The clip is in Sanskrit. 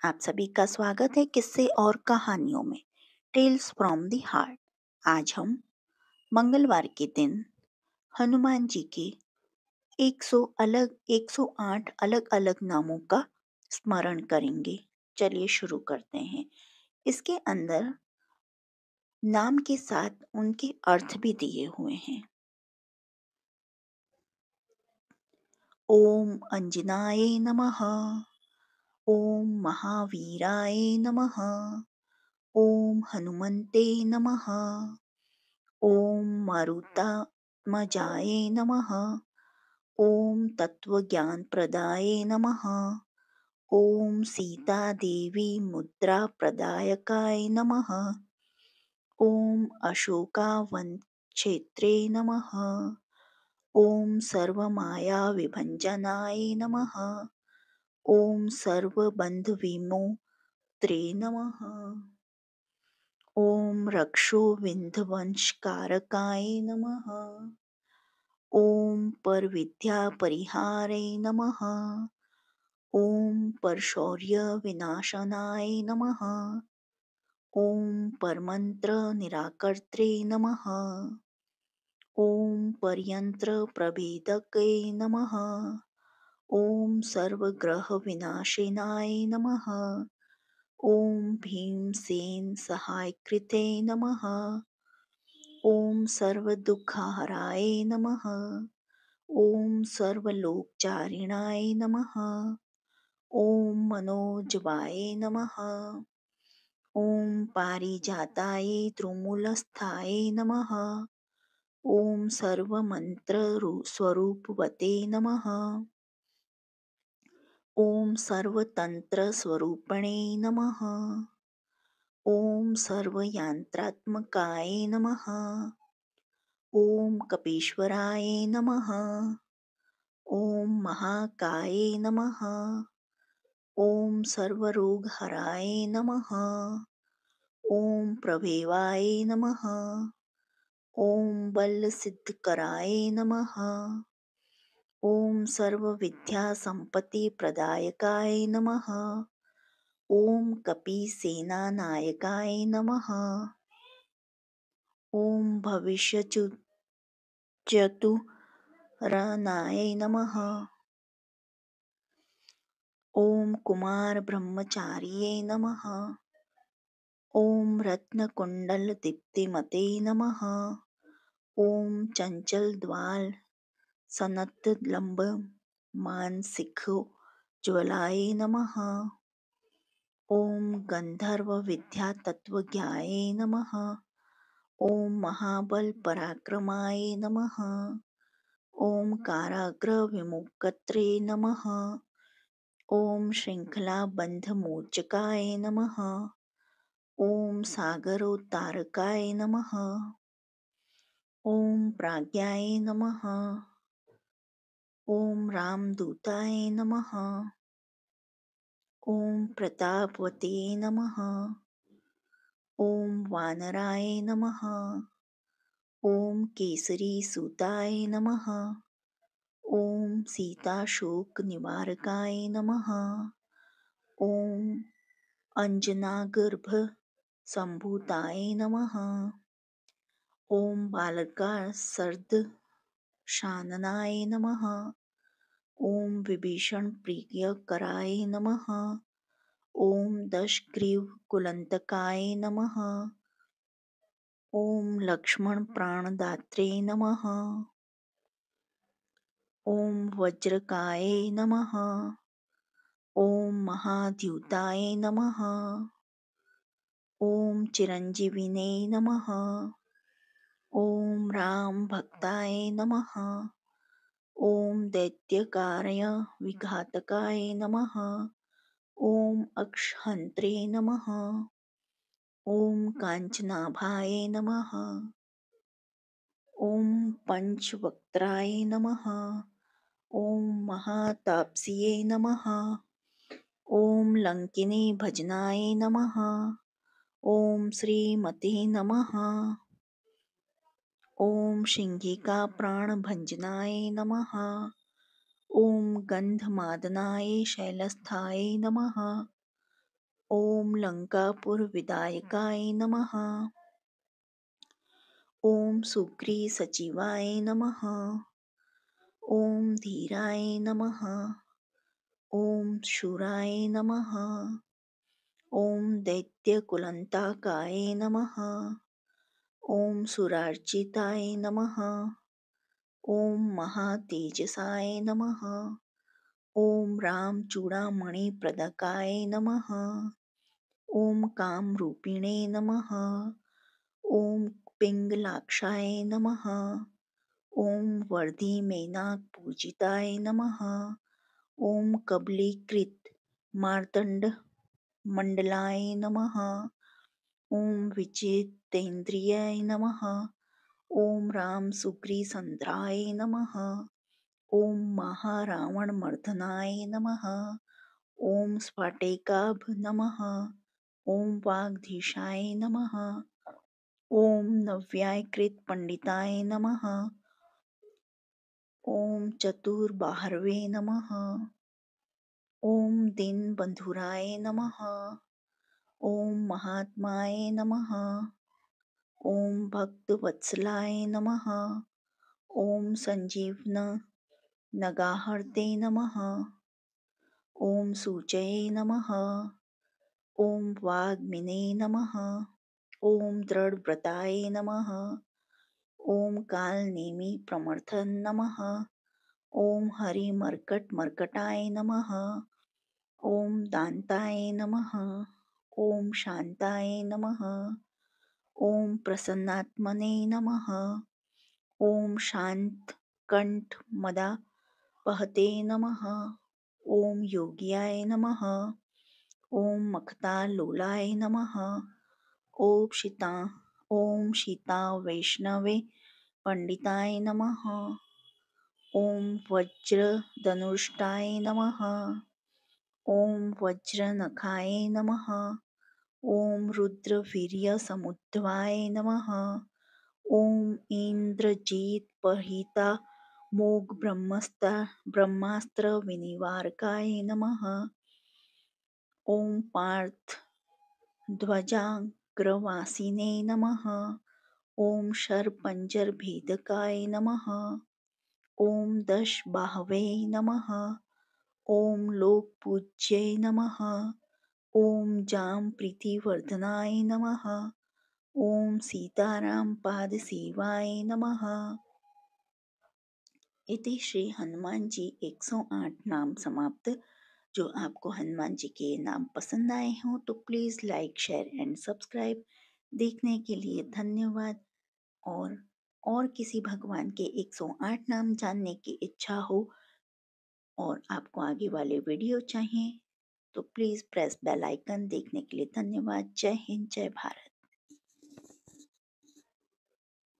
आप सभी का स्वागत है किस्से और कहानियों में टेल्स फ्रॉम द हार्ट। आज हम मंगलवार के दिन हनुमान जी के 108 अलग अलग नामों का स्मरण करेंगे। चलिए शुरू करते हैं। इसके अंदर नाम के साथ उनके अर्थ भी दिए हुए हैं। ओम अंजनाय नमः, ओम महावीराय नमः, ओम हनुमते नमः, ओम मारुतात्मजाय नमः, ओम तत्वज्ञानप्रदाय नमः, ओम सीतादेवी मुद्राप्रदायकाय नमः, ओम अशोकावनक्षेत्रे नमः, ओम सर्वमायाविभञ्जनाय नमः, ओम सर्वबन्धविमोक्त्रे नमः, ओम रक्षोविन्ध्वंशकारकाय नमः, ओम परविद्यापरिहारे नमः, ओम परशौर्यविनाशनाय नमः, ओम परमन्त्रनिराकर्त्रे नमः, ओम परयन्त्रप्रभेदके नमः, ओम सर्वग्रहविनाशिनाय नमः, ओम भीमसेन सहायकृते नमः, ओम सर्वदुःखहराय नमः, ओम सर्वलोकचारिणाय नमः, ओम मनोजवाय नमः, ओम पारिजाताय त्रिमूलस्थाय नमः, ओम सर्वमन्त्रस्वरूपवते नमः, ओम सर्वतन्त्रस्वरूपिणे नमः, ओम सर्वयन्त्रात्मकाय नमः, ओम कपीश्वराय नमः, ओम महाकाय नमः, ओम सर्वरोगहराय नमः, ओम प्रभेवाय नमः, ओम बलसिद्धकराय नमः, ओम सर्वविद्यासम्पत्तिप्रदायकाय नमः, ओम कपीसेनानायकाय नमः, ओम भविष्यचतुरनाय नमः, ओम कुमारब्रह्मचार्ये नमः, ओम रत्नकुण्डलदीप्तिमते नमः, ओम चञ्चलद्वाल सनतलम्ब मानसिकोज्ज्वलाय नमः, ओम गन्धर्वविद्यातत्त्वज्ञाय नमः, ओम महाबलपराक्रमाय नमः, ओम काराग्रविमुक्त्रे नमः, ओम श्रृङ्खलाबन्धमोचकाय नमः, ओम सागरोत्तारकाय नमः, ओम प्राज्ञाय नमः, ओम रामदूताय नमः, ओम प्रतापवते नमः, ओम वानराय नमः, ओम केसरीसूताय नमः, ओम सीताशोकनिवारकाय नमः, ओम अंजनागर्भसम्भूताय नमः, ओम बालकासुरदंशाननाय नमः, ओम विभीषणप्रियकराय नमः, ओम दशग्रीवकुलन्तकाय नमः, ओम लक्ष्मणप्राणदात्रे नमः, ओम वज्रकाय नमः, ओम महाद्युताय नमः, ओम चिरञ्जीविने नमः, ओम रामभक्ताय नमः, ओम दैत्यकार्य विघातकाय नमः, ओम अक्षहन्त्रे नमः, ओम काञ्चनाभाय नमः, ओम पंचवक्त्राय नमः, ओम महातापस्ये नमः, ओम लंकिनी भजनाय नमः, ओम श्रीमते नमः, ओम सिंहिका प्राणभञ्जनाय नमः, ओम गन्धमादनाय शैलस्थाय नमः, ओम लंकापुरविदायकाय नमः। ओम सुग्रीसचिवाय नमः। ओम धीराय नमः। ओम शूराय नमः। ओम दैत्यकुलंताकाय नमः। ओम सुरार्चिताय नमः। ओम महातेजसाय नमः। ओम रामचूड़ामणिप्रदकाय नमः। ओम कामरूपिणे नमः। ओम पिंगलाक्षाय नमः। ओम वर्धिमेनाकपूजिताय नमः। ओम कबलीकृत मार्तंड मंडलाय नमः। ओम विजितेन्द्रियाय नमः। ओम राम सुग्रीसंध्राय नमः। ओम महारावणमर्दनाय नमः। ओम स्फाटेकाभ नमः। ओम वागधीशाय नमः। ओम नव्यायकृत पंडिताय नमः। ओम चतुर्बाहवे नमः। ओम दीनबंधुराय नमः। ओम महात्माय नमः। ओम भक्तवत्सलाय नमः। ओम संजीवन नगाहर्ते नमः। ओम सूचये नमः। ओम वाग्मिने नमः। ओम दृढ़व्रताय नमः। ओम कालनेमि प्रमथन नमः। ओम हरिमर्कटमर्कटाय नमः। ओम दान्ताय नमः। ओम शान्ताय नमः। ओम प्रसन्नात्मने नमः। ओम शान्तकण्ठमदापहते नमः। ओम योग्याय नमः। ओम मखतालोलाय नमः। ओम सीता ओम सीता वैष्णवे पंडिताय नमः। ओम वज्रधनुष्टाय नमः। ओम वज्रनखाय नमः। ओम रुद्रवीर्यसमुद्भवाय नमः। ओम इन्द्रजित्पहितामोघ ब्रह्मास्त्र विनिवारकाय नमः। ओम पार्थध्वजाग्रवासिने नमः। ओम शरपंजरभेदकाय नमः। ओम दशबाहवे नमः। ओम लोकपूज्ये नमः। ओम जामप्रीतिवर्धनाय नमः। ओम सीतारामपादसेवाय नमः। इति श्री हनुमान जी 108 नाम समाप्त। जो आपको हनुमान जी के नाम पसंद आए हों तो please like share and subscribe. देखने के लिए धन्यवाद। और किसी भगवान के 108 नाम जानने की इच्छा हो और आपको आगे वाले वीडियो चाहिए तो प्लीज़ प्रेस बेल आइकन। देखने के लिए धन्यवाद। जय हिंद, जय भारत।